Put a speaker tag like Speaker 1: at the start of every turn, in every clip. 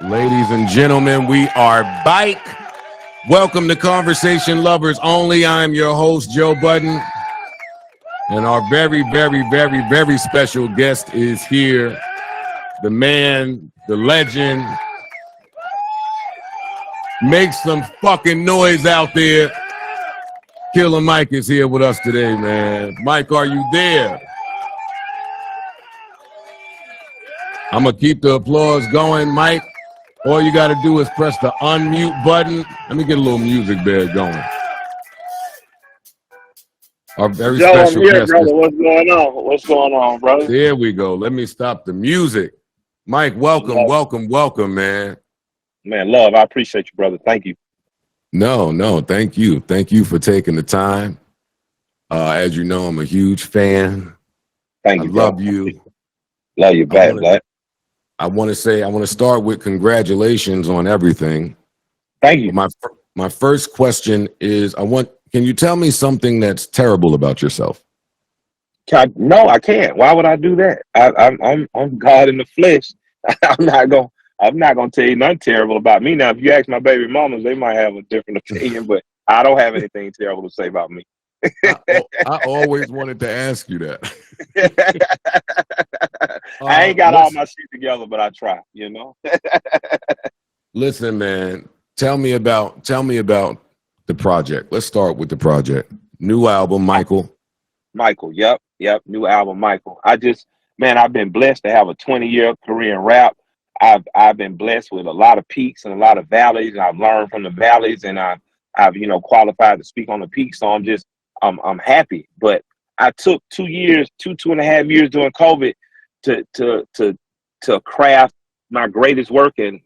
Speaker 1: Ladies and gentlemen, we are bike. Welcome to Conversation Lovers Only. I'm your host, Joe Budden. And our very special guest is here. The man, the legend. Make some fucking noise out there. Killer Mike is here with us today, man. Mike, are you there? I'm going to keep the applause going, Mike. All you got to do is press the unmute button. Let me get a little music bed going. Our very
Speaker 2: Joe,
Speaker 1: special
Speaker 2: I'm here,
Speaker 1: guest.
Speaker 2: brother. What's going on? What's going on, brother?
Speaker 1: There we go. Let me stop the music. Mike, welcome, man.
Speaker 2: Man, love. I appreciate you, brother. Thank you.
Speaker 1: No, thank you. Thank you for taking the time. As you know, I'm a huge fan.
Speaker 2: Thank you,
Speaker 1: I love you.
Speaker 2: Love you back, Black.
Speaker 1: I want to start with congratulations on everything.
Speaker 2: Thank you.
Speaker 1: My first question is, can you tell me something that's terrible about yourself?
Speaker 2: No, I can't. Why would I do that? I'm God in the flesh. I'm not gonna tell you nothing terrible about me. Now, if you ask my baby mamas, they might have a different opinion, but I don't have anything terrible to say about me.
Speaker 1: I always wanted to ask you that.
Speaker 2: I ain't got all my shit together, but I try, you know.
Speaker 1: Listen, man, tell me about the project. Let's start with the project. New album, Michael.
Speaker 2: Yep. New album, Michael. I've been blessed to have a 20-year career in rap. I've been blessed with a lot of peaks and a lot of valleys, and I've learned from the valleys, and I've qualified to speak on the peaks. So I'm happy. But I took 2.5 years during COVID to craft my greatest work, and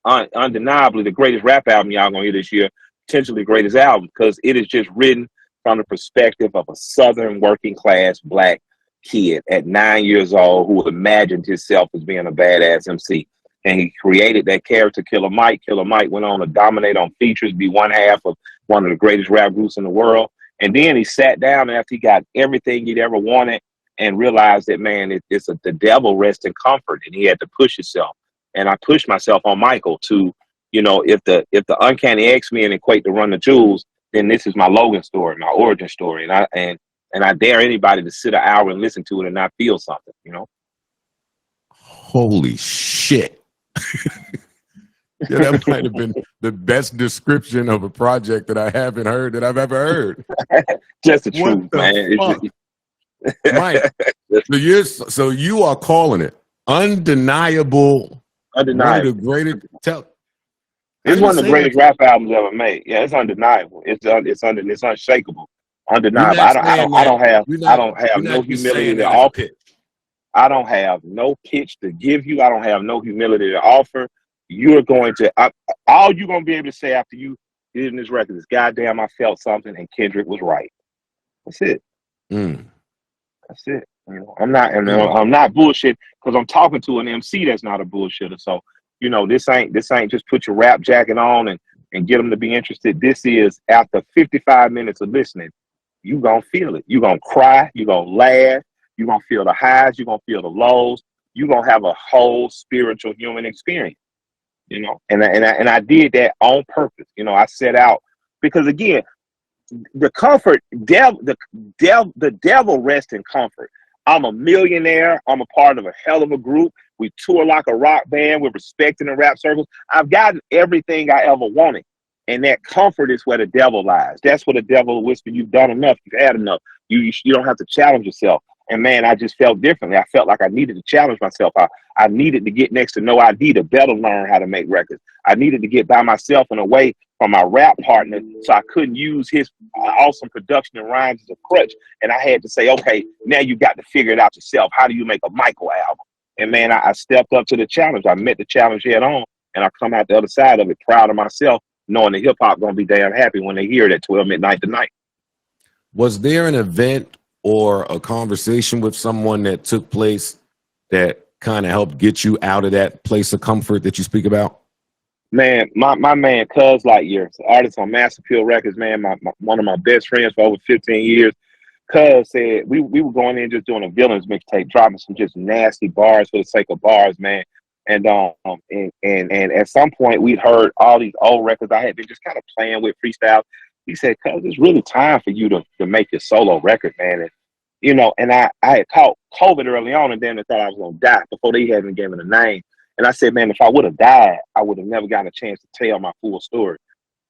Speaker 2: undeniably the greatest rap album y'all gonna hear this year, potentially the greatest album, because it is just written from the perspective of a Southern working class Black kid at 9 years old who imagined himself as being a badass MC. And he created that character, Killer Mike. Killer Mike went on to dominate on features, be one half of one of the greatest rap groups in the world. And then he sat down after he got everything he'd ever wanted and realized that, man, the devil rests in comfort, and he had to push himself. And I pushed myself on Michael to, if the Uncanny X-Men equate to Run the Jewels, then this is my Logan story, my origin story. And I dare anybody to sit an hour and listen to it and not feel something,
Speaker 1: Holy shit. Yeah, that might have been the best description of a project that I've ever heard.
Speaker 2: Just the truth, man.
Speaker 1: Mike, so you are calling it undeniable.
Speaker 2: Undeniable.
Speaker 1: One of the greatest.
Speaker 2: It's one of the greatest rap albums ever made. Yeah, it's undeniable. It's unshakable. Undeniable. I don't have no humility to offer. I don't have no pitch to give you. I don't have no humility to offer. You're going to all you're going to be able to say after you hearing this record is, "Goddamn, I felt something, and Kendrick was right." That's it. That's it. I'm not bullshit, because I'm talking to an MC that's not a bullshitter. So, this ain't just put your rap jacket on and get them to be interested. This is, after 55 minutes of listening, you gonna feel it. You gonna cry. You gonna laugh. You gonna feel the highs. You gonna feel the lows. You gonna have a whole spiritual human experience. And I did that on purpose. I set out because, again, the comfort, the devil rests in comfort. I'm a millionaire. I'm a part of a hell of a group. We tour like a rock band. We're respected in rap circles. I've gotten everything I ever wanted. And that comfort is where the devil lies. That's where the devil will whisper, "You've done enough. You've had enough. You don't have to challenge yourself." And, man, I just felt differently. I felt like I needed to challenge myself. I needed to get next to No ID to better learn how to make records. I needed to get by myself and away from my rap partner, so I couldn't use his awesome production and rhymes as a crutch. And I had to say, okay, now you got to figure it out yourself. How do you make a Michael album? And, man, I stepped up to the challenge. I met the challenge head on, and I come out the other side of it proud of myself, knowing the hip-hop going to be damn happy when they hear it at 12 midnight tonight.
Speaker 1: Was there an event or a conversation with someone that took place that kind of helped get you out of that place of comfort that you speak about?
Speaker 2: Man, my man, Cuz Lightyear, artist on Master Appeal Records, man, one of my best friends for over 15 years. Cuz said we were going in just doing a villains mixtape, dropping some just nasty bars for the sake of bars, man. And at some point we'd heard all these old records I had been just kind of playing with freestyle. He said, "Cuz it's really time for you to make your solo record, man." And I had caught COVID early on, and then I thought I was gonna die before they hadn't given a name. And I said, "Man, if I would have died, I would have never gotten a chance to tell my full story."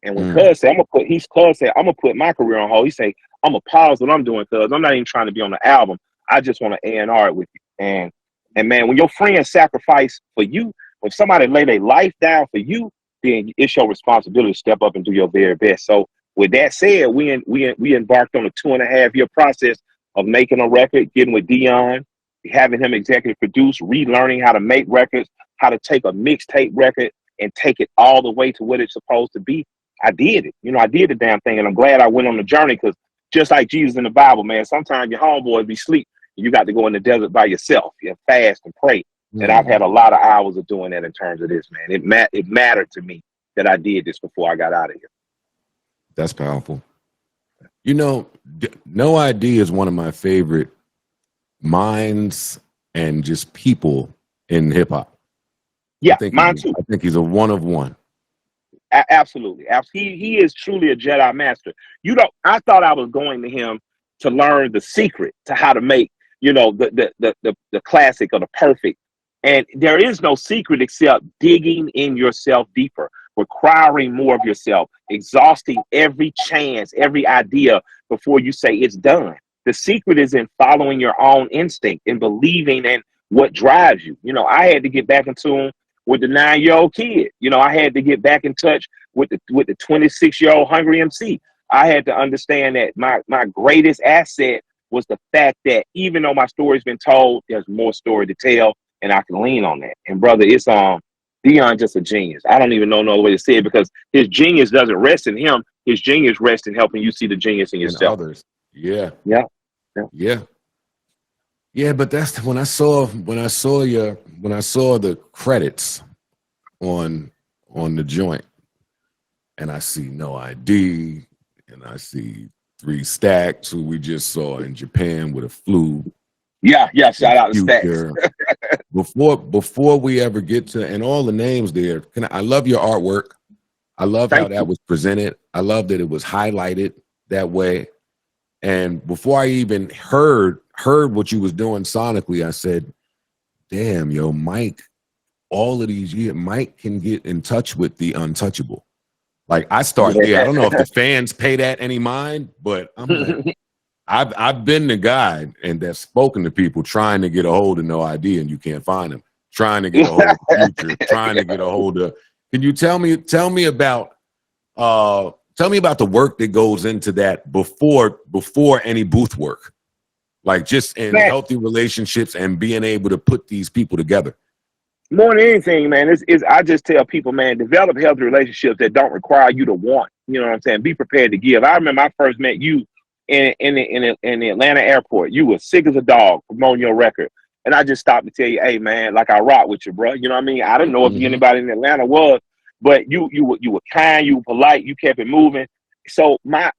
Speaker 2: And when Cuz said, Cuz said, "I'm gonna put my career on hold," he said, "I'm gonna pause what I'm doing, Cuz I'm not even trying to be on the album. I just want to A&R it with you." And man, when your friends sacrifice for you, when somebody lay their life down for you, then it's your responsibility to step up and do your very best. So with that said, we embarked on a 2.5-year process of making a record, getting with Dion, having him executive produce, relearning how to make records, how to take a mixtape record and take it all the way to what it's supposed to be. I did it. I did the damn thing, and I'm glad I went on the journey, because just like Jesus in the Bible, man, sometimes your homeboys be asleep. You got to go in the desert by yourself. You fast and pray. And I've had a lot of hours of doing that in terms of this, man. It mattered to me that I did this before I got out of here.
Speaker 1: That's powerful. No ID is one of my favorite minds and just people in hip hop.
Speaker 2: Yeah, mine too.
Speaker 1: I think he's a one of one.
Speaker 2: Absolutely. He is truly a Jedi master. I thought I was going to him to learn the secret to how to make, the classic or the perfect. And there is no secret except digging in yourself deeper, requiring more of yourself, exhausting every chance, every idea before you say it's done. The secret is in following your own instinct and believing in what drives you. I had to get back in tune with the 9-year-old kid. I had to get back in touch with the 26-year-old hungry MC. I had to understand that my greatest asset was the fact that even though my story's been told, there's more story to tell, and I can lean on that. And brother, it's Dion's just a genius. I don't even know no other way to say it, because his genius doesn't rest in him. His genius rests in helping you see the genius in yourself.
Speaker 1: And others. Yeah.
Speaker 2: Yeah.
Speaker 1: Yeah, but that's when I saw the credits on the joint, and I see No ID, and I see 3 Stacks, who we just saw in Japan with a flu.
Speaker 2: Yeah. Shout out to Stacks.
Speaker 1: Before we ever get to, and all the names there, I love your artwork. I love how that was presented. I love that it was highlighted that way. And before I even heard what you was doing sonically, I said, "Damn, yo, Mike, all of these years, Mike can get in touch with the untouchable." Like, I start there. I don't know if the fans pay that any mind, but I'm like, I've been the guy and that's spoken to people trying to get a hold of No ID, and you can't find them. Trying to get a hold of Future, trying to get a hold of. Can you tell me about the work that goes into that before any booth work, like just in healthy relationships and being able to put these people together?
Speaker 2: More than anything, man, I just tell people, man, develop healthy relationships that don't require you to want. You know what I'm saying? Be prepared to give. I remember I first met you in the Atlanta airport. You were sick as a dog promoting your record. And I just stopped to tell you, "Hey, man, like, I rock with you, bro." You know what I mean? I didn't know if anybody in Atlanta was, but you were kind, you were polite, you kept it moving. So my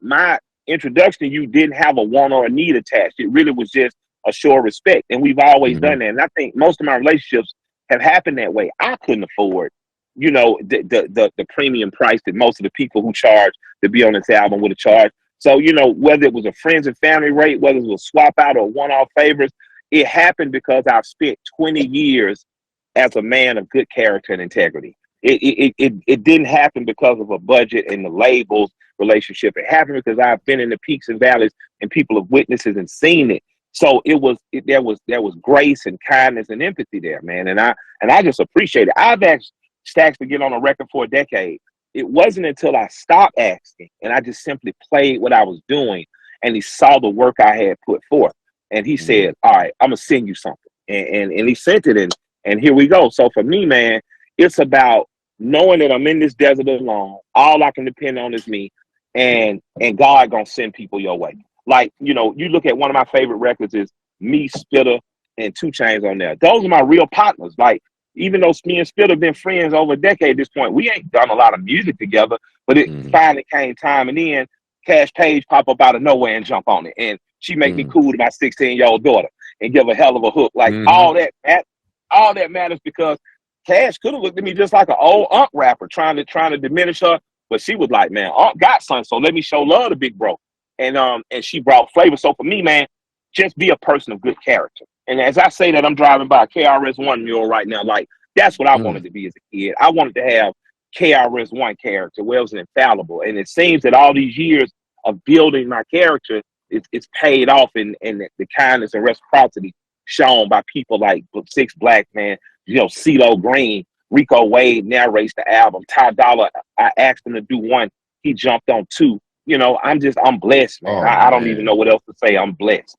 Speaker 2: introduction to you didn't have a want or a need attached. It really was just a show of respect. And we've always done that. And I think most of my relationships have happened that way. I couldn't afford, the premium price that most of the people who charge to be on this album would have charged. So, whether it was a friends and family rate, whether it was a swap out or one-off favors, it happened because I've spent 20 years as a man of good character and integrity. It didn't happen because of a budget and the labels relationship. It happened because I've been in the peaks and valleys and people have witnessed and seen it. So there was grace and kindness and empathy there, man. And I just appreciate it. I've asked Stacks to get on a record for a decade. It wasn't until I stopped asking and I just simply played what I was doing, and he saw the work I had put forth, and he said, "All right, I'm gonna send you something," and he sent it, and here we go. So for me, man, it's about knowing that I'm in this desert alone. All I can depend on is me, and God gonna send people your way. Like, you look at one of my favorite records is me, Spitter, and 2 Chainz on there. Those are my real partners. Like, even though me and Spitter have been friends over a decade at this point, we ain't done a lot of music together, but it finally came time. And then Cash Page pop up out of nowhere and jump on it. And she make me cool to my 16-year-old daughter and give a hell of a hook. Like, all that matters because Cash could have looked at me just like an old Unc rapper trying to diminish her, but she was like, man, Unc got son, so let me show love to big bro. And she brought flavor. So for me, man, just be a person of good character. And as I say that, I'm driving by a KRS-One mule right now. Like, that's what I wanted to be as a kid. I wanted to have KRS-One character where it was infallible. And it seems that all these years of building my character, it's paid off in the kindness and reciprocity shown by people like Six Black, man, CeeLo Green, Rico Wade narrates the album. Ty Dolla, I asked him to do one. He jumped on two. I'm blessed, man. I don't even know what else to say. I'm blessed.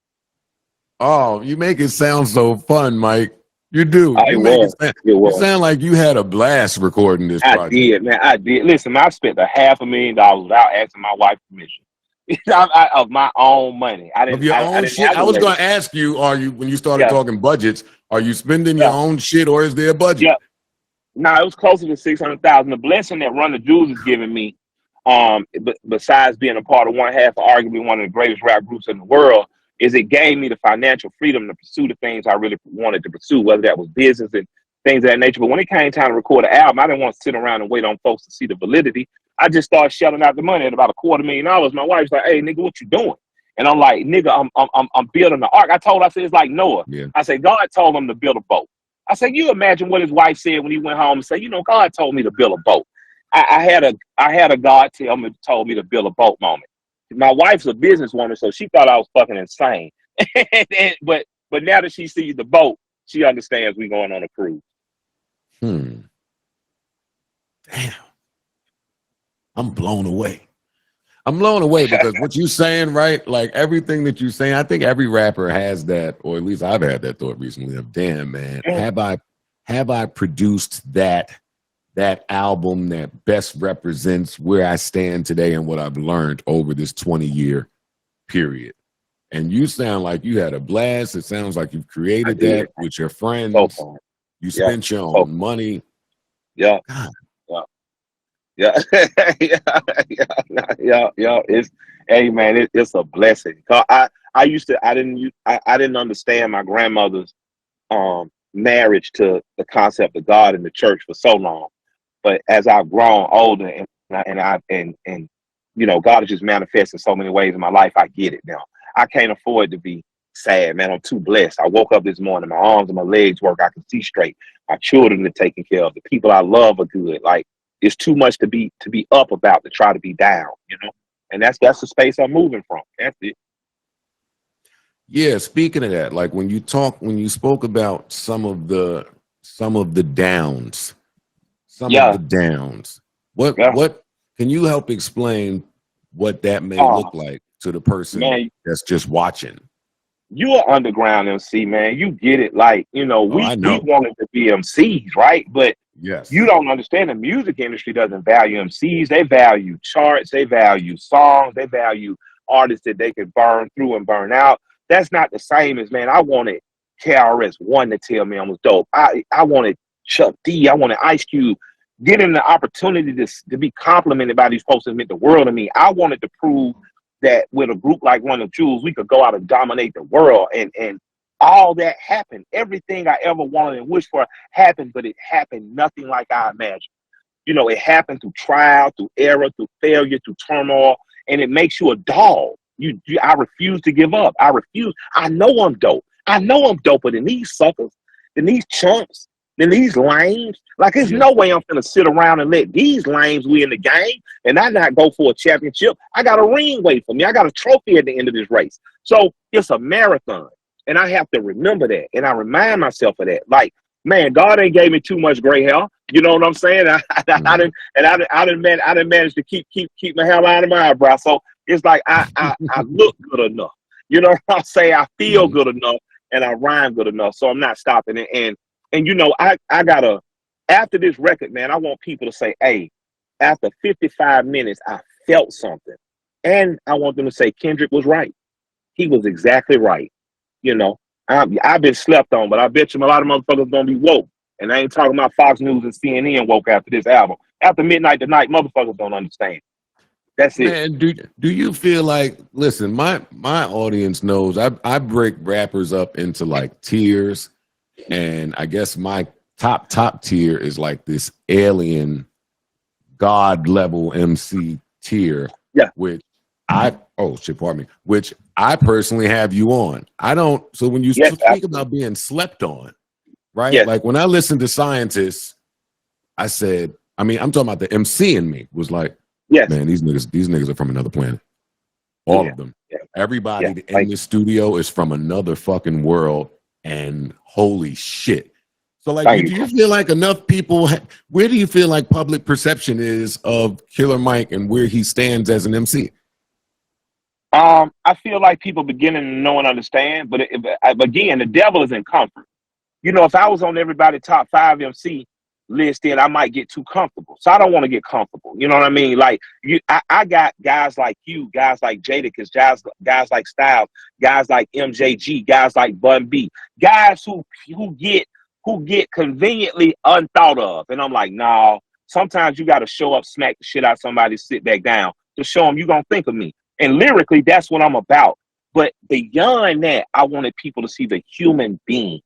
Speaker 1: Oh, you make it sound so fun, Mike. You do.
Speaker 2: You
Speaker 1: sound like you had a blast recording this project.
Speaker 2: I did, man. I did. Listen, I spent $500,000 without asking my wife permission. Of my own money. I didn't.
Speaker 1: Of your own shit. I was going to ask you: are you, when you started talking budgets, are you spending your own shit, or is there a budget?
Speaker 2: Yeah. No, it was closer to $600,000. The blessing that Run the Jewels has given me, besides being a part of one half, arguably one of the greatest rap groups in the world, is it gave me the financial freedom to pursue the things I really wanted to pursue, whether that was business and things of that nature. But when it came time to record an album, I didn't want to sit around and wait on folks to see the validity. I just started shelling out the money at about $250,000. My wife's like, "Hey, nigga, what you doing?" And I'm like, "Nigga, I'm building the ark." I said, it's like Noah.
Speaker 1: Yeah.
Speaker 2: I said, God told him to build a boat. I said, you imagine what his wife said when he went home and said, God told me to build a boat. I had a God told me to build a boat moment. My wife's a businesswoman, so she thought I was fucking insane. but now that she sees the boat, she understands we going on a cruise.
Speaker 1: Damn. I'm blown away. Because what you're saying, right? Like everything that you're saying, I think every rapper has that, or at least I've had that thought recently of, damn, man, have I produced that album that best represents where I stand today and what I've learned over this 20-year period? And you sound like you had a blast. It sounds like you've created that with your friends. You spent your own money.
Speaker 2: Yeah.
Speaker 1: God.
Speaker 2: Yeah. It's, hey man, it's a blessing. I didn't understand my grandmother's marriage to the concept of God and the church for so long. But as I've grown older and God has just manifested in so many ways in my life, I get it now. I can't afford to be sad, man. I'm too blessed. I woke up this morning, my arms and my legs work. I can see straight. My children are taken care of. The people I love are good. Like, it's too much to be up about to try to be down, and that's the space I'm moving from. That's it.
Speaker 1: Yeah. Speaking of that, like when you spoke about some of the downs, what can you help explain what that may look like to the person that's just watching?
Speaker 2: You're an underground MC, man. You get it. Like, we wanted to be MCs, right? But
Speaker 1: yes,
Speaker 2: you don't understand the music industry doesn't value MCs. They value charts. They value songs. They value artists that they can burn through and burn out. That's not the same as, man, I wanted KRS-One to tell me I was dope. I wanted Chuck D. I wanted Ice Cube. Getting the opportunity to be complimented by these folks that meant the world to me. I wanted to prove that with a group like Run the Jewels, we could go out and dominate the world. And all that happened. Everything I ever wanted and wished for happened, but it happened nothing like I imagined. It happened through trial, through error, through failure, through turmoil, and it makes you a dog. I refuse to give up. I refuse. I know I'm dope. I know I'm doper than these suckers, than these chumps, than these lames. Like, there's no way I'm gonna sit around and let these lames win the game and I not go for a championship. I got a ring waiting for me. I got a trophy at the end of this race. So it's a marathon. And I have to remember that. And I remind myself of that. Like, man, God ain't gave me too much gray hair. You know what I'm saying? I didn't manage to keep my hair out of my eyebrow. So it's like I look good enough. You know what I'm saying? I feel good enough and I rhyme good enough. So I'm not stopping it. And I gotta, after this record, man, I want people to say, hey, after 55 minutes, I felt something. And I want them to say Kendrick was right. He was exactly right. I've been slept on, but I bet you a lot of motherfuckers gonna be woke. And I ain't talking about Fox News and CNN woke after this album. After midnight tonight, motherfuckers don't understand. That's it.
Speaker 1: Man, do you feel like, listen, my audience knows I break rappers up into like tiers, and I guess my top tier is like this alien God level MC tier.
Speaker 2: Yeah.
Speaker 1: Which which I personally have you on. I don't. So when you speak about being slept on, right?
Speaker 2: Yes.
Speaker 1: Like when I listened to Scientists, I said, I'm talking about the MC in me was like,
Speaker 2: yes,
Speaker 1: man, these niggas are from another planet. All of them. Yeah. Everybody in the studio is from another fucking world, and holy shit. So, like, do you feel like enough people? Where do you feel like public perception is of Killer Mike and where he stands as an MC?
Speaker 2: I feel like people beginning to know and understand, but again, the devil is in comfort. You know, if I was on everybody's top 5 MC list, then I might get too comfortable. So I don't want to get comfortable. You know what I mean? Like I got guys like you, guys like Jadakiss, guys like Styles, guys like MJG, guys like Bun B, guys who get conveniently unthought of. And I'm like, nah, sometimes you got to show up, smack the shit out of somebody, sit back down to show them you're going to think of me. And lyrically, that's what I'm about. But beyond that, I wanted people to see the human being.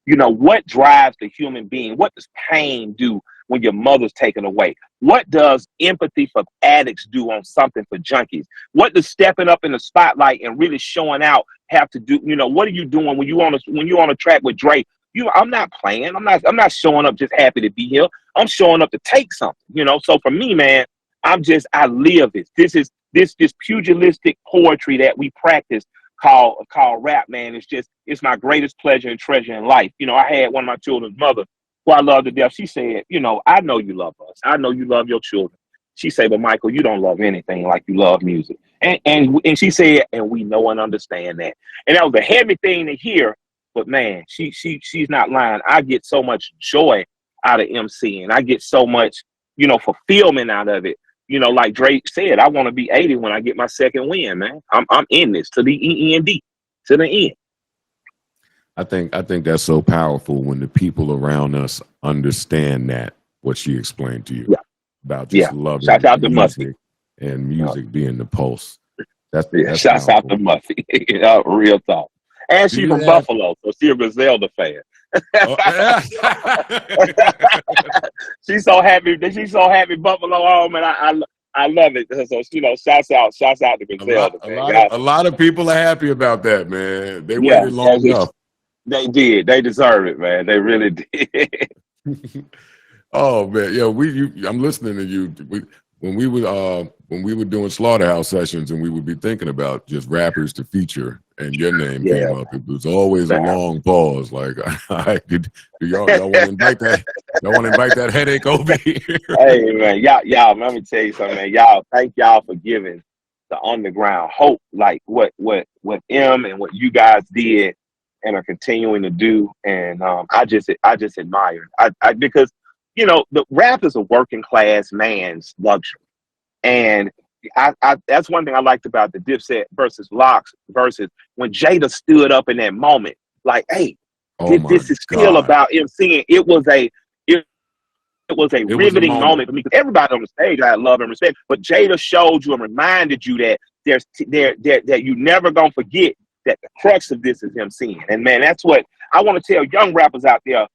Speaker 2: You know, what drives the human being? What does pain do when your mother's taken away? What does empathy for addicts do on something for junkies? What does stepping up in the spotlight and really showing out have to do? You know, what are you doing when you on a track with Dre? I'm not playing. I'm not showing up just happy to be here. I'm showing up to take something. You know, so for me, man, I live this. This pugilistic poetry that we practice called rap, man. It's my greatest pleasure and treasure in life. You know, I had one of my children's mother, who I love to death. She said, you know, I know you love us. I know you love your children. She said, but Michael, you don't love anything like you love music. And she said, and we know and understand that. And that was a heavy thing to hear, but man, she's not lying. I get so much joy out of MCing. I get so much, you know, fulfillment out of it. You know, like Drake said, I want to be 80 when I get my second win, man. I'm in this to the end, to the end.
Speaker 1: I think that's so powerful when the people around us understand that, what she explained to you about just loving
Speaker 2: Shout out to
Speaker 1: music
Speaker 2: Muffy.
Speaker 1: And music being the pulse. That's
Speaker 2: shouts out to Muffy. Real talk. And she's from Buffalo, so she's a Griselda fan. She's so happy Buffalo home, and I love it. So you know, shouts out to Griselda.
Speaker 1: A lot of people are happy about that, man. They waited long enough.
Speaker 2: They did. They deserve it, man. They really did.
Speaker 1: Oh man, I'm listening to you. When we were doing Slaughterhouse sessions, and we would be thinking about just rappers to feature, and your name came up. It was always a long pause. Like, do y'all want to invite that? Y'all want to invite that headache over here?
Speaker 2: Hey man, y'all. Let me tell you something, man. Y'all, thank y'all for giving the underground hope, like what M and what you guys did and are continuing to do. And I just admire it. Because you know, the rap is a working class man's luxury, and I that's one thing I liked about the Dipset versus Locks versus when Jada stood up in that moment, like, hey, this is still about MCing. It was a riveting moment for me, because everybody on the stage I love and respect, but Jada showed you and reminded you that that you never gonna forget that the crux of this is MCing. And man, that's what I want to tell young rappers out there.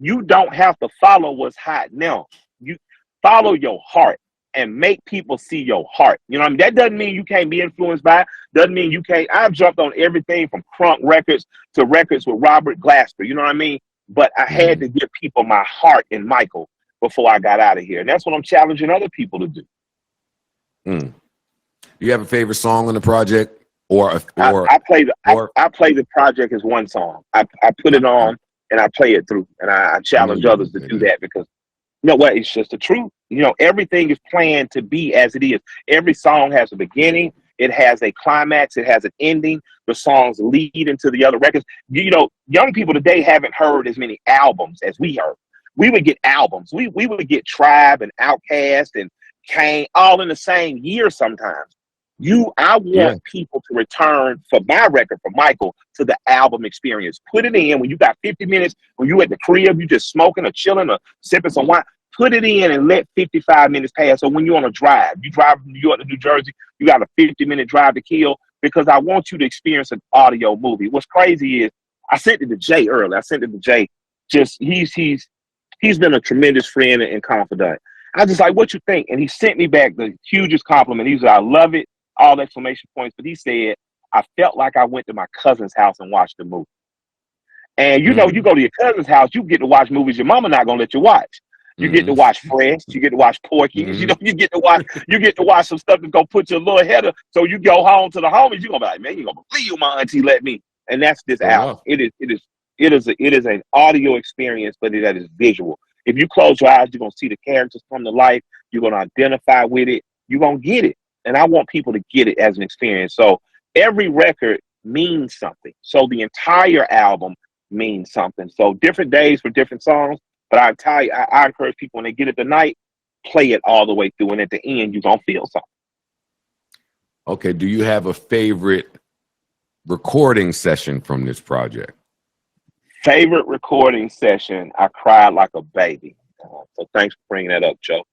Speaker 2: You don't have to follow what's hot now. You follow your heart and make people see your heart. You know what I mean? That doesn't mean you can't be influenced by it. Doesn't mean you can't. I've jumped on everything from Crunk records to records with Robert Glasper. You know what I mean? But I had to give people my heart in Michael before I got out of here. And that's what I'm challenging other people to do.
Speaker 1: Do you have a favorite song on the project?
Speaker 2: I play the project as one song. I put it on and I play it through, and I challenge others to do that, because you know what? It's just the truth. You know, everything is planned to be as it is. Every song has a beginning. It has a climax. It has an ending. The songs lead into the other records. You know, young people today haven't heard as many albums as we heard. We would get albums. We would get Tribe and Outkast and Kane all in the same year sometimes. I want people to return for my record, for Michael, to the album experience. Put it in when you got 50 minutes, when you at the crib, you just smoking or chilling or sipping some wine. Put it in and let 55 minutes pass. So when you're on a drive, you drive from New York to New Jersey, you got a 50-minute drive to kill, because I want you to experience an audio movie. What's crazy is I sent it to Jay earlier. Just he's He's been a tremendous friend and confidant. I was just like, what you think? And he sent me back the hugest compliment. He said, I love it, all exclamation points. But he said, I felt like I went to my cousin's house and watched the movie. And you know, you go to your cousin's house, you get to watch movies your mama not gonna let you watch. You get to watch Fresh, you get to watch Porky's, you know, you get to watch some stuff that's gonna put your little header. So you go home to the homies, you're gonna be like, man, you gonna believe my auntie let me. And that's this album. It is an audio experience, but that is visual. If you close your eyes, you're gonna see the characters come to life, you're gonna identify with it, you're gonna get it. And I want people to get it as an experience. So every record means something. So the entire album means something. So different days for different songs. But I encourage people when they get it tonight, play it all the way through. And at the end, you're going to feel something.
Speaker 1: Okay. Do you have a favorite recording session from this project?
Speaker 2: Favorite recording session? I cried like a baby. So thanks for bringing that up, Joe.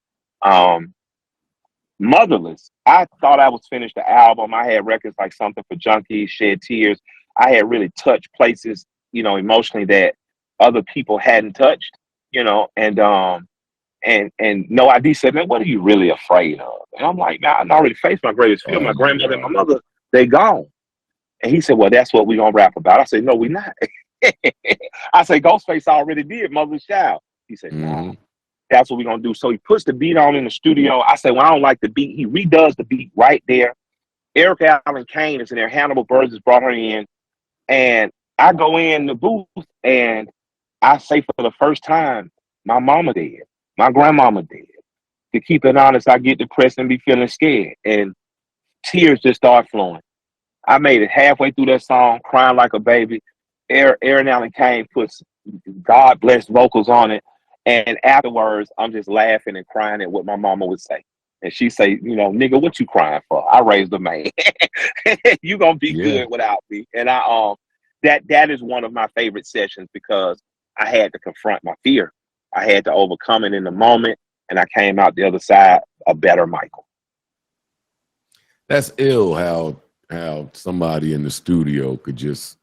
Speaker 2: Motherless. I thought I was finished the album. I had records like Something for Junkies, Shed Tears. I had really touched places, you know, emotionally that other people hadn't touched. You know, and No ID said, man, what are you really afraid of? And I'm like, nah, I already faced my greatest fear. My grandmother and my mother, they gone. And he said, well, that's what we gonna rap about. I said, no, we not. I said, Ghostface already did Mother's Child. He said, nah, that's what we gonna do. So he puts the beat on in the studio. I said, well, I don't like the beat. He redoes the beat right there. Erica Allen Kane is in there. Hannibal Burrs has brought her in. And I go in the booth and I say for the first time, my mama dead, my grandmama dead. To keep it honest, I get depressed and be feeling scared. And tears just start flowing. I made it halfway through that song, crying like a baby. Aaron Allen Kane puts God bless vocals on it. And afterwards, I'm just laughing and crying at what my mama would say. And she say, you know, nigga, what you crying for? I raised a man. You gonna be good without me. And that is one of my favorite sessions because I had to confront my fear. I had to overcome it in the moment, and I came out the other side a better Michael.
Speaker 1: That's ill how somebody in the studio could just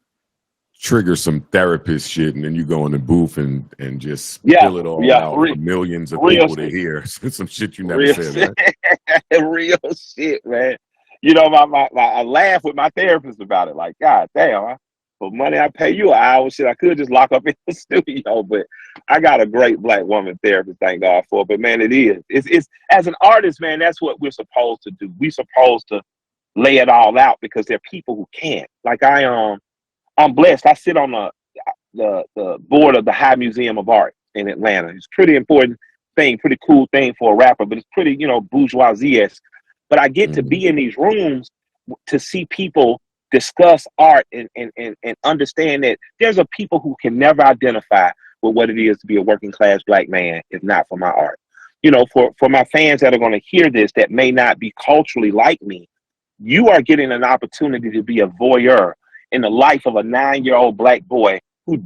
Speaker 1: trigger some therapist shit, and then you go in the booth and just spill it all out for millions of people to hear. Some shit you never said.
Speaker 2: Real shit, man. You know, I laugh with my therapist about it. Like, God damn, for money I pay you an hour, shit, I could just lock up in the studio. But I got a great black woman therapist, thank God for. But man, it's as an artist, man, that's what we're supposed to do. We're supposed to lay it all out because there are people who can't. Like I'm blessed. I sit on the board of the High Museum of Art in Atlanta. It's a pretty important thing, pretty cool thing for a rapper, but it's pretty, you know, bourgeoisie-esque. But I get to be in these rooms to see people discuss art and understand that there's a people who can never identify with what it is to be a working class black man if not for my art. You know, for my fans that are going to hear this that may not be culturally like me, you are getting an opportunity to be a voyeur in the life of a 9-year-old black boy who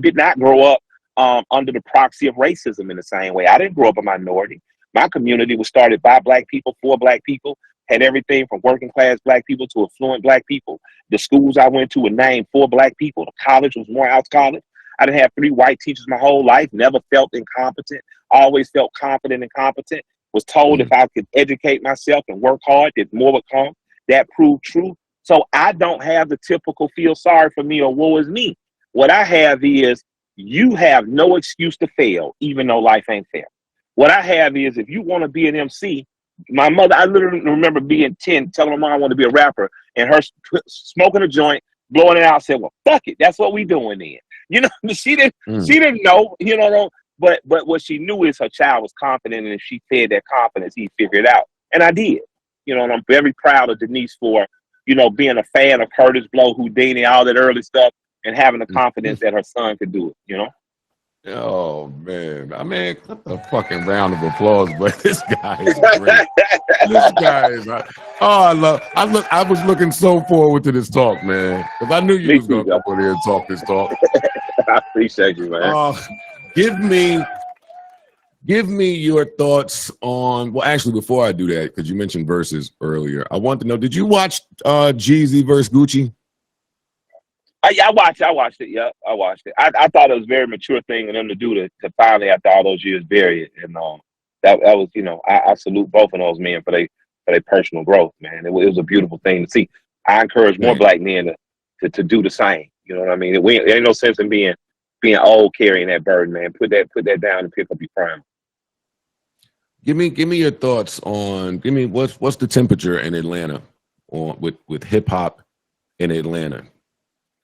Speaker 2: did not grow up under the proxy of racism in the same way. I didn't grow up a minority. My community was started by black people, for black people, had everything from working class black people to affluent black people. The schools I went to were named for black people. The college was Morehouse College. I didn't have 3 white teachers my whole life, never felt incompetent, always felt confident and competent, was told if I could educate myself and work hard, that more would come. That proved true. So I don't have the typical feel sorry for me or woe is me. What I have is you have no excuse to fail, even though life ain't fair. What I have is if you want to be an MC, my mother, I literally remember being 10, telling my mom I want to be a rapper, and her smoking a joint, blowing it out, said, well, fuck it. That's what we doing then. You know, she didn't know, you know, but what she knew is her child was confident, and if she fed that confidence, he'd figure it out. And I did. You know, and I'm very proud of Denise for, you know, being a fan of Curtis Blow, Houdini, all that early stuff, and having the confidence that her son could do it, you know?
Speaker 1: Oh man, I mean, a fucking round of applause, but this guy is great. This guy is. I was looking so forward to this talk, man, because I knew you was gonna come over here and talk this talk.
Speaker 2: I appreciate you, man.
Speaker 1: Give me your thoughts on. Well, actually, before I do that, because you mentioned verses earlier, I want to know: did you watch Jeezy versus Gucci?
Speaker 2: I watched it. I watched it. Yeah, I watched it. I thought it was a very mature thing for them to do to finally, after all those years, bury it. And that was, I salute both of those men for their personal growth, man. It was a beautiful thing to see. I encourage more black men to do the same. You know what I mean? There ain't no sense in being old carrying that burden, man. Put that down and pick up your crown.
Speaker 1: Give me your thoughts on. Give me what's the temperature in Atlanta on with hip hop in Atlanta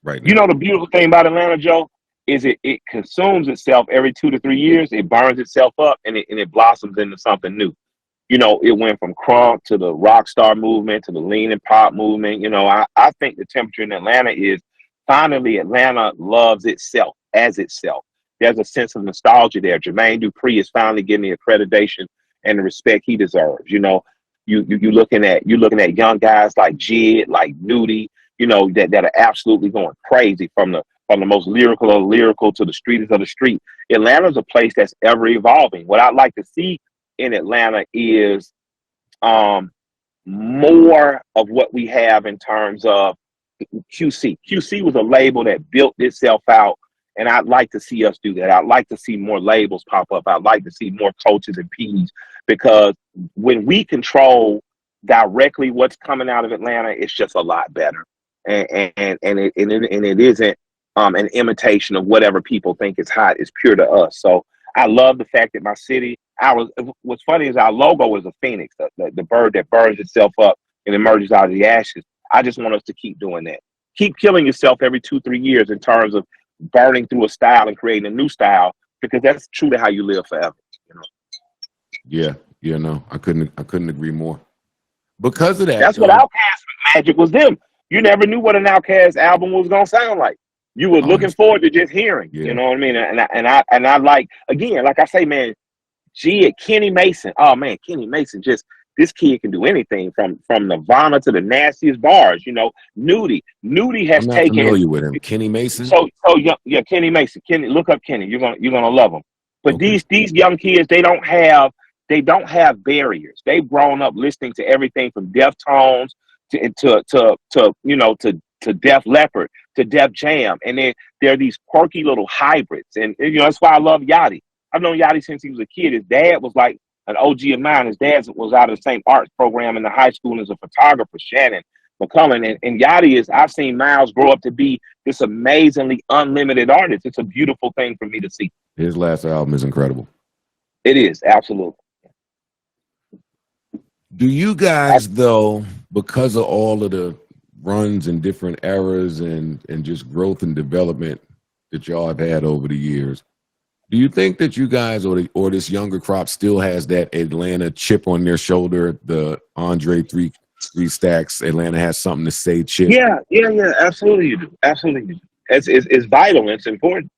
Speaker 1: right now.
Speaker 2: You know the beautiful thing about Atlanta, Joe, is it consumes itself every 2 to 3 years. It burns itself up and it blossoms into something new. It went from crunk to the rock star movement to the lean and pop movement. I think the temperature in Atlanta is finally Atlanta loves itself as itself. There's a sense of nostalgia there. Jermaine Dupri is finally getting the accreditation and the respect he deserves. You looking at young guys like Jid, like Nudie, that are absolutely going crazy from the most lyrical of the lyrical to the streetest of the street. Atlanta's a place that's ever evolving. What I'd like to see in Atlanta is more of what we have in terms of QC. QC was a label that built itself out, and I'd like to see us do that. I'd like to see more labels pop up. I'd like to see more coaches and P's, because when we control directly what's coming out of Atlanta, it's just a lot better. And it isn't an imitation of whatever people think is hot. It's pure to us. So I love the fact that my city. What's funny is our logo is a phoenix, the bird that burns itself up and emerges out of the ashes. I just want us to keep doing that. Keep killing yourself every 2-3 years in terms of burning through a style and creating a new style, because that's truly how you live forever.
Speaker 1: Yeah, no, I couldn't agree more. Because of that,
Speaker 2: that's what Outkast magic was. Them. You never knew what an Outkast album was gonna sound like. You were looking forward to just hearing. Yeah. You know what I mean? And I like, again, like I say, man, Kenny Mason. Oh man, Kenny Mason, just this kid can do anything from Nirvana to the nastiest bars. Nudie has
Speaker 1: I'm not
Speaker 2: taken.
Speaker 1: Familiar with him, Kenny Mason.
Speaker 2: So yeah, Kenny Mason. Look up Kenny. You're gonna love him. But okay. these young kids, they don't have barriers. They've grown up listening to everything from Deftones to Def Leppard to Def Jam, and they're these quirky little hybrids. And that's why I love Yachty. I've known Yachty since he was a kid. His dad was like an OG of mine. His dad was out of the same arts program in the high school as a photographer, Shannon McCullen. And Yachty I've seen Miles grow up to be this amazingly unlimited artist. It's a beautiful thing for me to see.
Speaker 1: His last album is incredible.
Speaker 2: It is, absolutely.
Speaker 1: Do you guys, though, because of all of the runs in different eras and just growth and development that y'all have had over the years, do you think that you guys or this younger crop still has that Atlanta chip on their shoulder, the Andre three stacks, Atlanta has something to say chip?
Speaker 2: Yeah, absolutely you do. Absolutely you do. It's vital and it's important.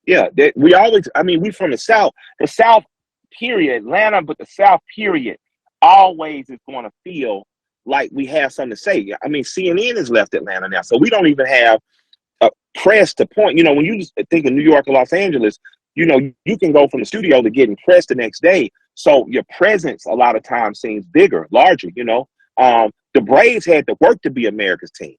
Speaker 2: Yeah, we from the South period, Atlanta, but the South period always is going to feel like we have something to say. I mean, CNN has left Atlanta now, so we don't even have a press to point. When you just think of New York or Los Angeles, you can go from the studio to getting press the next day. So your presence a lot of times seems bigger, larger. The Braves had to work to be America's team.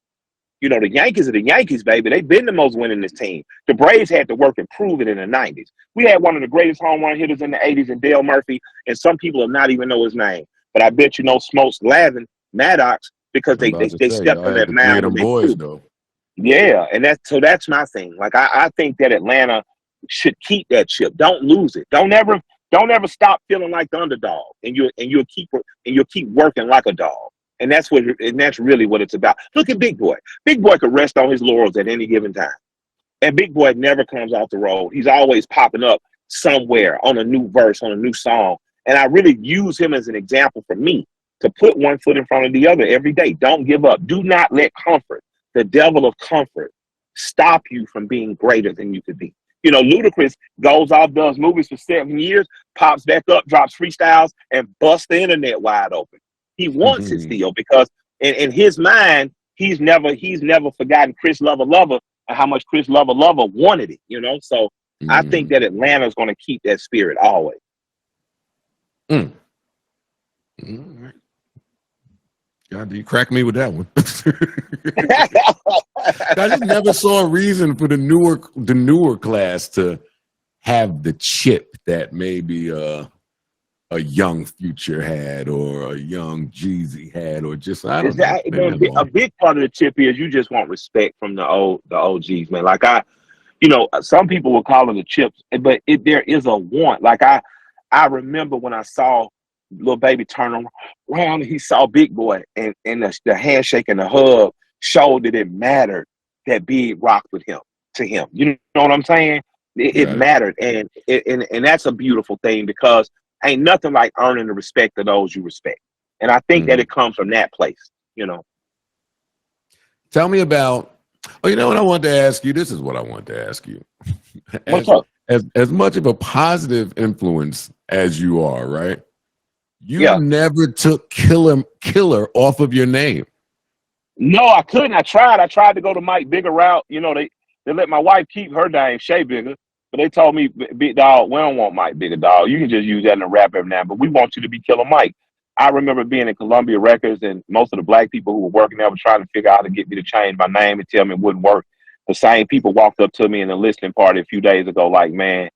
Speaker 2: The Yankees are the Yankees, baby. They've been the most winningest team. The Braves had to work and prove it in the 90s. We had one of the greatest home run hitters in the 80s in Dale Murphy, and some people will not even know his name. But I bet Smokes Glavine, Maddox, because they stepped on that mound. And boys, though. Yeah, and that's my thing. Like I think that Atlanta should keep that chip. Don't lose it. Don't ever stop feeling like the underdog, and you'll keep working like a dog. And that's really what it's about. Look at Big Boy. Big Boy could rest on his laurels at any given time. And Big Boy never comes off the road. He's always popping up somewhere on a new verse, on a new song. And I really use him as an example for me to put one foot in front of the other every day. Don't give up. Do not let comfort, the devil of comfort, stop you from being greater than you could be. Ludacris goes off, does movies for 7 years, pops back up, drops freestyles, and busts the internet wide open. He wants it still, because in his mind, he's never forgotten Chris Lover and how much Chris Lover wanted it, So I think that Atlanta's going to keep that spirit always.
Speaker 1: Got You cracked me with that one. I just never saw a reason for the newer class to have the chip that maybe a young Future had or a young Jeezy had, or just I don't know.
Speaker 2: A big part of the chip is you just want respect from the OGs, man. Like some people will call it the chips, but there is a want. Like I remember when I saw Lil Baby turn around and he saw Big Boy, and the handshake and the hug showed that it mattered that Big rocked with him to him. You know what I'm saying? It mattered, and that's a beautiful thing, because ain't nothing like earning the respect of those you respect. And I think that it comes from that place, you know.
Speaker 1: Tell me about, you know what I want to ask you? This is what I want to ask you.
Speaker 2: What's up?
Speaker 1: As much of a positive influence as you are, right? You never took Killer off of your name.
Speaker 2: No, I couldn't. I tried to go to Mike Bigger route. You know, they let my wife keep her name, Shay Bigger. But they told me, Big Dog, we don't want Mike Bigger, dog. You can just use that in a rap every now, but we want you to be Killer Mike. I remember being in Columbia Records, and most of the black people who were working there were trying to figure out how to get me to change my name and tell me it wouldn't work. The same people walked up to me in the listening party a few days ago like, man,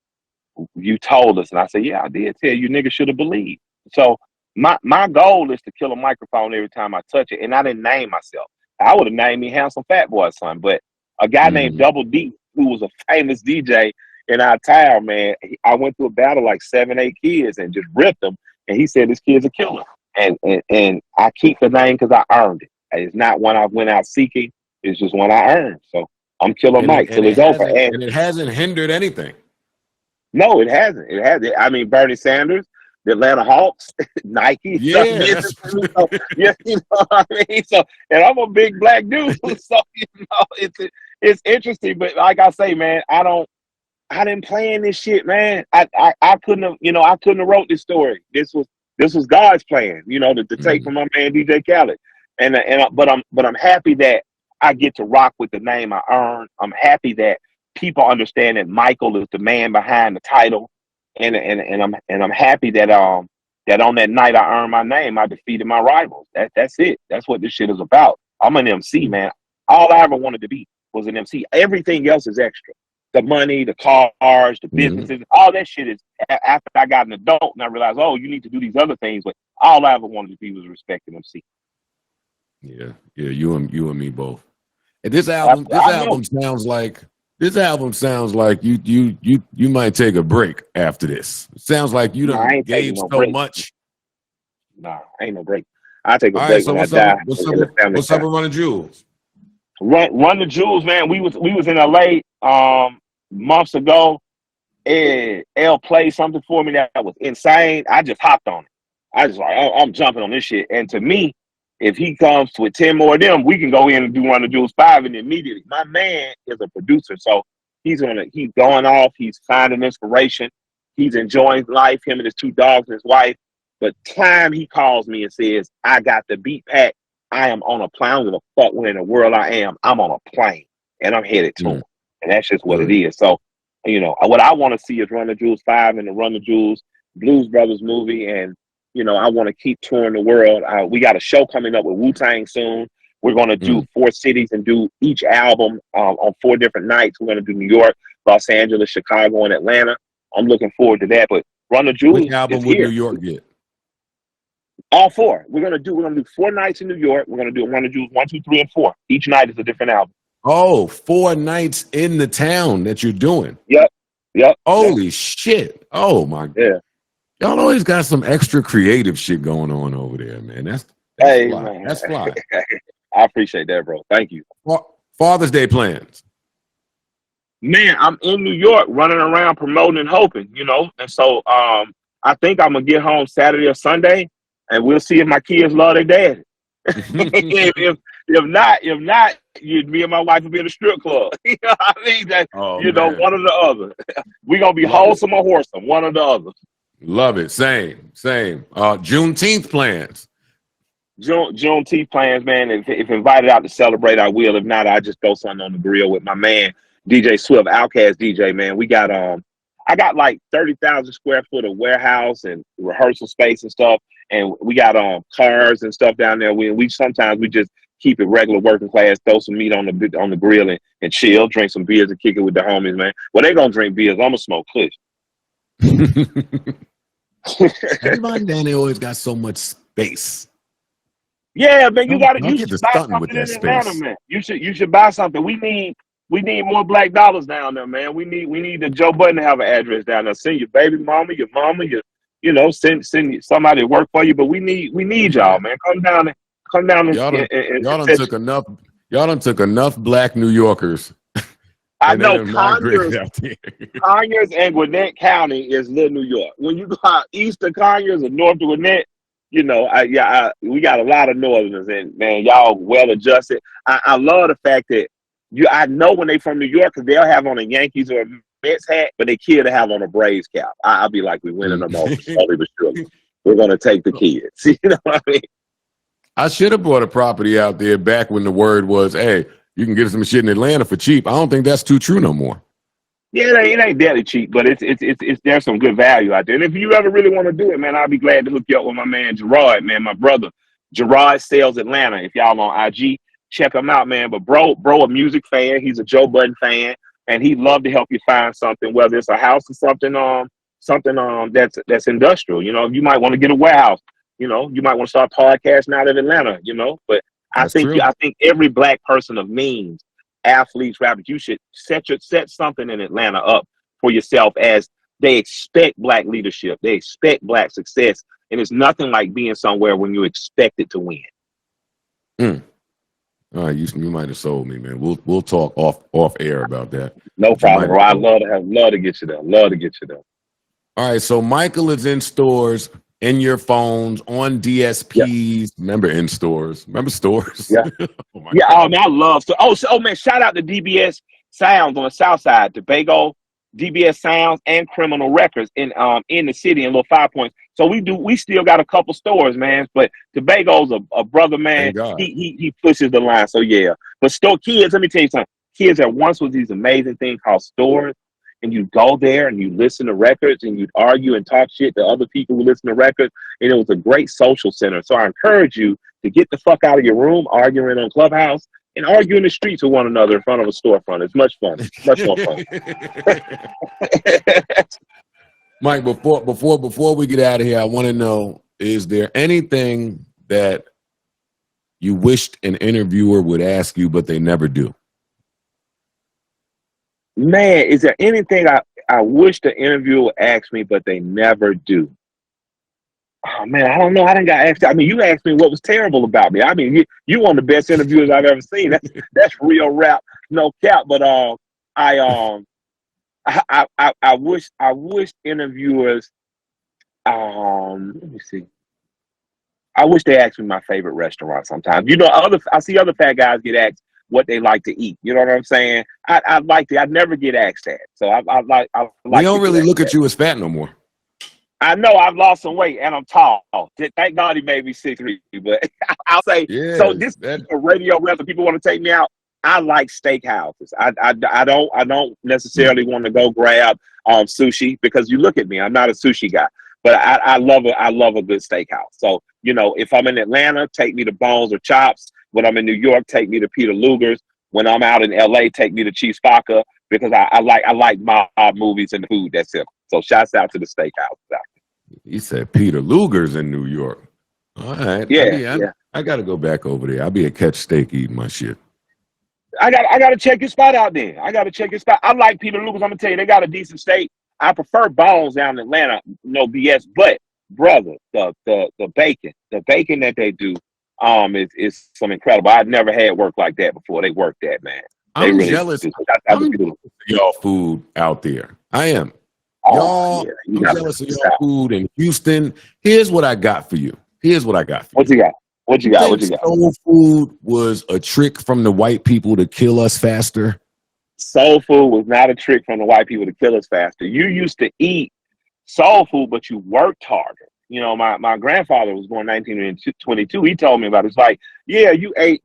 Speaker 2: you told us. And I said, yeah, I did tell you. Niggas should have believed. So my goal is to kill a microphone every time I touch it, and I didn't name myself. I would have named me Handsome Fat Boy Son, but a guy named Double D, who was a famous DJ in our town, man, I went through a battle like 7, 8 kids and just ripped them. And he said, this kid's a killer. And I keep the name because I earned it. It's not one I went out seeking. It's just one I earned. So I'm Killer Mike till it's over.
Speaker 1: And it hasn't hindered anything.
Speaker 2: No, it hasn't. It hasn't. I mean, Bernie Sanders, the Atlanta Hawks, Nike.
Speaker 1: Yeah.
Speaker 2: So, yeah, you know what I mean? So, and I'm a big black dude. So, you know, it's interesting. But like I say, man, I didn't plan this shit, man. I couldn't have wrote this story. This was God's plan, you know, to take from my man DJ Khaled. But I'm happy that I get to rock with the name I earned. I'm happy that people understand that Michael is the man behind the title. And I'm happy that that on that night I earned my name, I defeated my rivals. That's it. That's what this shit is about. I'm an MC, man. All I ever wanted to be was an MC. Everything else is extra. The money, the cars, the businesses, all that shit is after I got an adult and I realized, oh, you need to do these other things. But all I ever wanted to be was respect and MC.
Speaker 1: Yeah, you and me both. And this album sounds like you might take a break after this. It sounds like you done gave so much.
Speaker 2: Nah, ain't no break. I take a break when I die.
Speaker 1: What's up with Run the Jewels?
Speaker 2: Run the Jewels, man. We was in LA months ago, and L played something for me that was insane. I just hopped on it. I just like, I'm jumping on this shit. And to me, if he comes with 10 more of them, we can go in and do Run the Jewels 5 and immediately. My man is a producer, so he's going off. He's finding inspiration. He's enjoying life. Him and his 2 dogs and his wife. But time he calls me and says, "I got the beat pack. I am on a plane. I don't give a fuck where in the world I am. I'm on a plane and I'm headed to him." And that's just what it is. So, you know, what I want to see is Run the Jewels 5 and the Run the Jewels Blues Brothers movie. And, you know, I want to keep touring the world. We got a show coming up with Wu-Tang soon. We're going to do 4 cities and do each album on 4 different nights. We're going to do New York, Los Angeles, Chicago, and Atlanta. I'm looking forward to that. But Run the Jewels.
Speaker 1: Which album would New York get?
Speaker 2: All 4. We're gonna do 4 nights in New York. We're gonna do Run the Jewels 1, 2, 3, and 4. Each night is a different album.
Speaker 1: Oh, 4 nights in the town that you're doing.
Speaker 2: Yep.
Speaker 1: Holy shit. Oh my God.
Speaker 2: Yeah.
Speaker 1: Y'all always got some extra creative shit going on over there, man. That's
Speaker 2: fly.
Speaker 1: Man. That's fly.
Speaker 2: I appreciate that, bro. Thank you.
Speaker 1: Father's Day plans.
Speaker 2: Man, I'm in New York running around promoting and hoping, you know. And so I think I'm gonna get home Saturday or Sunday. And we'll see if my kids love their dad. if not, me and my wife will be in a strip club. You know what I mean? Know, one or the other. We're gonna be wholesome or wholesome, one or the other.
Speaker 1: Love it. Same. Juneteenth plans.
Speaker 2: Juneteenth plans, man. If invited out to celebrate, I will. If not, I just throw something on the grill with my man, DJ Swift, Outkast DJ, man. We got I got like 30,000 square foot of warehouse and rehearsal space and stuff. and we got cars and stuff down there. We sometimes we just keep it regular working class, throw some meat on the grill and chill, drink some beers and kick it with the homies, man. Well, they gonna drink beers. I'm gonna smoke kush.
Speaker 1: Everybody down there always got so much space.
Speaker 2: Yeah, man, you should buy something in Atlanta, man. You should buy something. We need more black dollars down there, man. We need the Joe Budden to have an address down there. Send your baby mama, your send somebody to work for you. But we need y'all, man. Come down and
Speaker 1: y'all done took enough black New Yorkers.
Speaker 2: I know Conyers and Gwinnett County is little New York. When you go out east of Conyers and north of Gwinnett, we got a lot of Northerners, and man, y'all well adjusted. I love the fact that I know when they from New York, because they'll have on a Yankees or a Mets hat, but they kid to have on a Braves cap. I'll be like, we winning them all slowly but surely. We're gonna take the kids. You know what I mean?
Speaker 1: I should have bought a property out there back when the word was, hey, you can get some shit in Atlanta for cheap. I don't think that's too true no more.
Speaker 2: Yeah, it ain't deadly cheap, but it's there's some good value out there. And if you ever really want to do it, man, I'll be glad to hook you up with my man Gerard, man, my brother. Gerard Sales Atlanta. If y'all on IG, check him out, man. But bro, a music fan. He's a Joe Budden fan, and he'd love to help you find something, whether it's a house or something that's industrial. You know, you might want to get a warehouse. You know, you might want to start podcasting out of Atlanta. You know, but I think every black person of means, athletes, rappers, you should set something in Atlanta up for yourself, as they expect black leadership, they expect black success, and it's nothing like being somewhere when you expect it to win.
Speaker 1: All right, you might have sold me, man. We'll talk off air about that.
Speaker 2: No problem, bro. I'd love to get you there. Love to get you there.
Speaker 1: All right, so Michael is in stores, in your phones, on DSPs. Yep. Remember in stores? Remember stores?
Speaker 2: Yeah. Man, I love so. Oh man, shout out to DBS Sounds on the South Side, Tobago, DBS Sounds, and Criminal Records in the city in Little 5 Points. So we still got a couple stores, man. But Tobago's a brother, man. He pushes the line. So yeah. But store kids, let me tell you something. Kids, there once was these amazing things called stores. And you go there and you listen to records and you'd argue and talk shit to other people who listen to records. And it was a great social center. So I encourage you to get the fuck out of your room, arguing on Clubhouse, and argue in the streets with one another in front of a storefront. It's much fun. It's much more fun.
Speaker 1: Mike, before we get out of here, I want to know, is there anything that you wished an interviewer would ask you, but they never do?
Speaker 2: Man, is there anything I wish the interviewer would ask me, but they never do? Oh, man, I don't know. I didn't got asked. I mean, you asked me what was terrible about me. I mean, you one of the best interviewers I've ever seen. That's real rap, no cap. But I wish interviewers. Let me see. I wish they asked me my favorite restaurant sometimes. You know, I see other fat guys get asked what they like to eat. You know what I'm saying? I'd never get asked that. So I like.
Speaker 1: We don't really look at you as fat no more.
Speaker 2: I know I've lost some weight and I'm tall. Thank God he made me 6'3", but I'll say, so this is a radio rep. If people want to take me out, I like steakhouses. I don't necessarily want to go grab sushi, because you look at me, I'm not a sushi guy, but I love a good steakhouse. So, you know, if I'm in Atlanta, take me to Bones or Chops. When I'm in New York, take me to Peter Luger's. When I'm out in LA, take me to Chief's Vodka, because I like mob movies and the food. That's it. So shouts out to the steakhouse.
Speaker 1: You said Peter Luger's in New York. All right.
Speaker 2: Yeah.
Speaker 1: I got to go back over there. I'll be at Catch Steak eating my shit.
Speaker 2: I got to check your spot out there. I like Peter Luger's. I'm gonna tell you, they got a decent steak. I prefer Bones down in Atlanta. No BS. But brother, the bacon that they do is some incredible. I've never had work like that before. They work that, man.
Speaker 1: I'm jealous. I'm jealous of y'all food out there. I am. I'm jealous of your food in Houston. Here's what I got for you. What you got? Soul food was a trick from the white people to kill us faster.
Speaker 2: Soul food was not a trick from the white people to kill us faster. You used to eat soul food, but you worked harder. You know, my grandfather was born in 1922. He told me about it. It's like, yeah, you ate.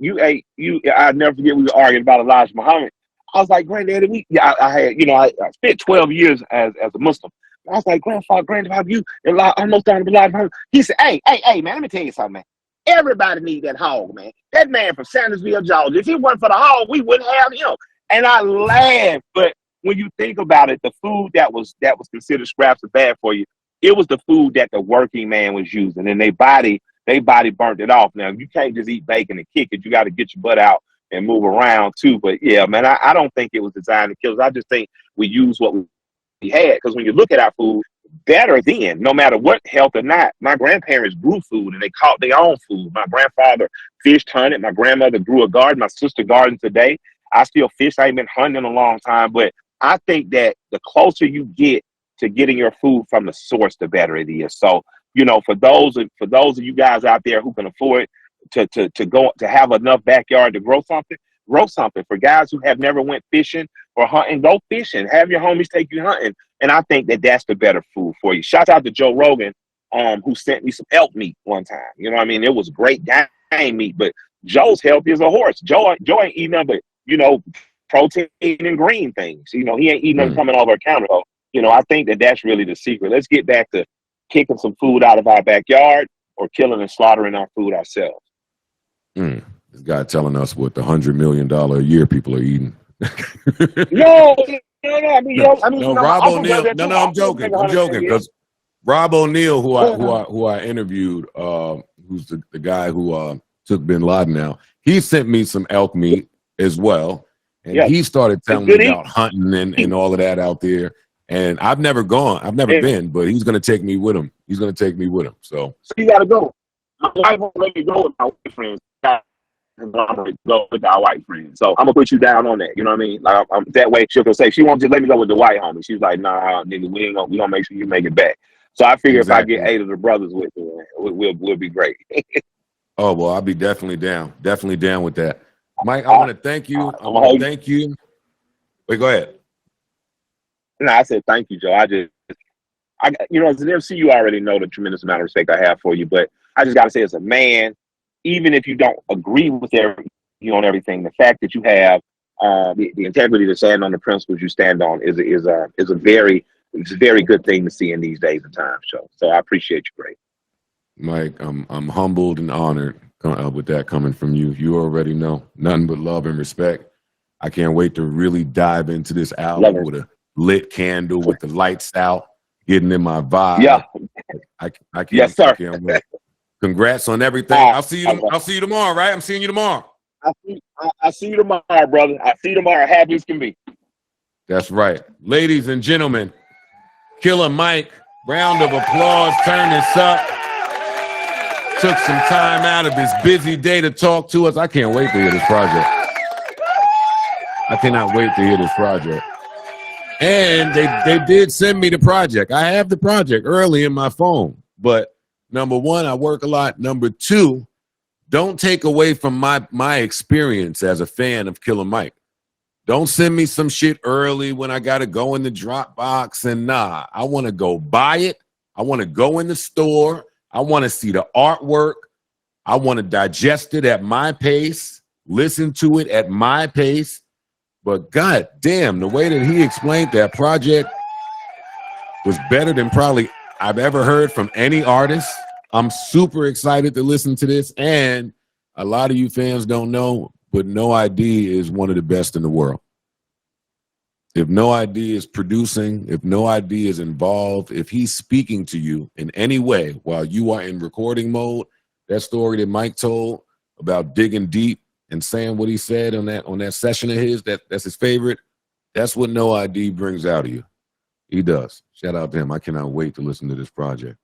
Speaker 2: I'll never forget, we were arguing about Elijah Muhammad. I was like, Granddaddy, I spent 12 years as a Muslim. I was like, Grandfather, you almost done with a lot of hurt. He said, hey, man, let me tell you something, man. Everybody need that hog, man. That man from Sandersville, Georgia. If it wasn't for the hog, we wouldn't have him. And I laughed, but when you think about it, the food that was considered scraps of bad for you, it was the food that the working man was using, and they body burnt it off. Now you can't just eat bacon and kick it. You got to get your butt out and move around too. But yeah, man, I don't think it was designed to kill us. I just think we used what we had, because when you look at our food, better then, no matter what, health or not. My grandparents grew food and they caught their own food. My grandfather fished, hunted. My grandmother grew a garden. My sister gardens today. I still fish. I ain't been hunting in a long time, but I think that the closer you get to getting your food from the source, the better it is. So, for those of you guys out there who can afford to have enough backyard to grow something. For guys who have never went fishing or hunting, go fishing. Have your homies take you hunting. And I think that that's the better food for you. Shout out to Joe Rogan, who sent me some elk meat one time. You know what I mean? It was great game meat, but Joe's healthy as a horse. Joe ain't eating nothing but, protein and green things. He ain't eating nothing coming over a counter. So, I think that that's really the secret. Let's get back to kicking some food out of our backyard or killing and slaughtering our food ourselves.
Speaker 1: This guy telling us what the $100 million a year people are eating.
Speaker 2: No, I mean,
Speaker 1: Rob O'Neill. No, I'm joking. Because Rob O'Neill, who I interviewed, who's the guy who took Bin Laden now, he sent me some elk meat as well, and he started telling me about hunting and all of that out there. And I've never been, but he's going to take me with him. So
Speaker 2: you got to go. My wife won't let me go with my white friends. I'm going to go with our white friends. So I'm going to put you down on that. You know what I mean? Like, I'm that way she'll say, she won't just let me go with the white homie. She's like, nah, nigga, we going to make sure you make it back. So I figure if I get 8 of the brothers with me, we'll be great.
Speaker 1: Oh, well, I'll be definitely down. Definitely down with that. Mike, I want to thank you. Thank you. Wait, go ahead.
Speaker 2: No, I said thank you, Joe. As an MC, you already know the tremendous amount of respect I have for you, but I just got to say, as a man, even if you don't agree with on everything, the fact that you have the integrity to stand on the principles you stand on is a very good thing to see in these days and times, Joe. So I appreciate you, great.
Speaker 1: Mike, I'm humbled and honored with that coming from you. You already know, nothing but love and respect. I can't wait to really dive into this album with a lit candle, with the lights out, getting in my vibe.
Speaker 2: Yeah,
Speaker 1: I can't.
Speaker 2: Yes, sir.
Speaker 1: I can't wait. Congrats on everything. I'll see you tomorrow, right? I'm seeing you tomorrow.
Speaker 2: I see you tomorrow, brother. I see you tomorrow. Happy as can be.
Speaker 1: That's right. Ladies and gentlemen, Killer Mike, round of applause. Turn this up. Took some time out of his busy day to talk to us. I can't wait to hear this project. I cannot wait to hear this project. And they did send me the project. I have the project early in my phone. But number one, I work a lot. Number two, don't take away from my experience as a fan of Killer Mike. Don't send me some shit early when I got to go in the Dropbox. And nah, I want to go buy it. I want to go in the store. I want to see the artwork. I want to digest it at my pace, listen to it at my pace. But God damn, the way that he explained that project was better than probably I've ever heard from any artist. I'm super excited to listen to this. And a lot of you fans don't know, but No ID is one of the best in the world. If No ID is producing, if No ID is involved, if he's speaking to you in any way while you are in recording mode, that story that Mike told about digging deep and saying what he said on that session of his, that's his favorite, that's what No ID brings out of you. He does. Shout out to him. I cannot wait to listen to this project.